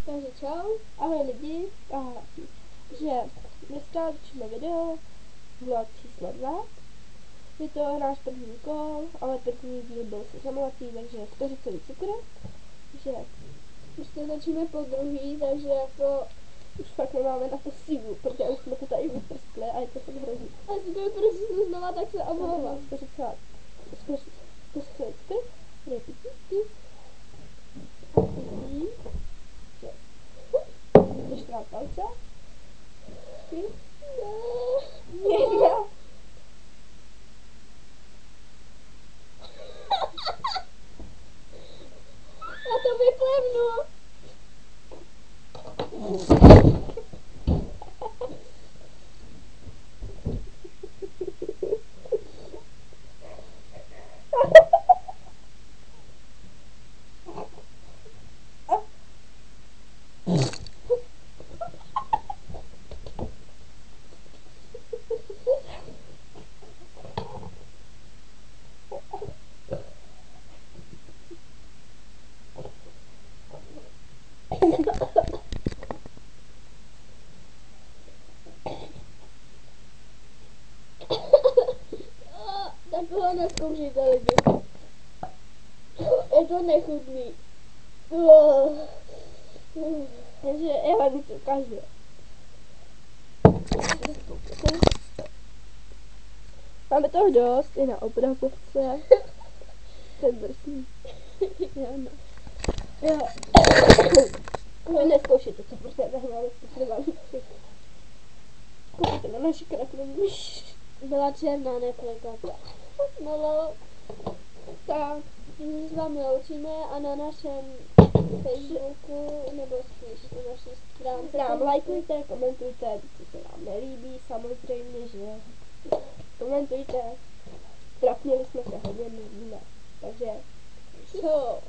Takže čau, ahoj lidi, že dneska točíme video, vlog číslo 2. Je to náš první kol, ale první díl byl se samovací, takže vteřicový cukr. Takže už to začíme po druhý, takže jako už fakt nemáme na to sílu, protože už jsme to tady vyprskli a je to fakt hrozný. A jestli to vyprskli znova, tak se omlouvám. Vteřicový cukr, repitici. Ještě nám palce. Ne. Já to vyplevnu. Tak tohle nezkoušejte lidi. Je to nechutný. Takže já vám to ukážu. Máme toho dost i na obrazovce. Ten drsný. Jo. Nezkoušejte to, protože nehráme spotřebovaný. Koukejte na naši kreslení. Byla černá, ne plakata. No, tak s vámi loučíme a na našem Facebooku, nebo spíš na naší stránce nám lajkujte, komentujte, co se vám nelíbí, samozřejmě, že komentujte. Trapnili jsme se hodně, nevíme. Takže, co?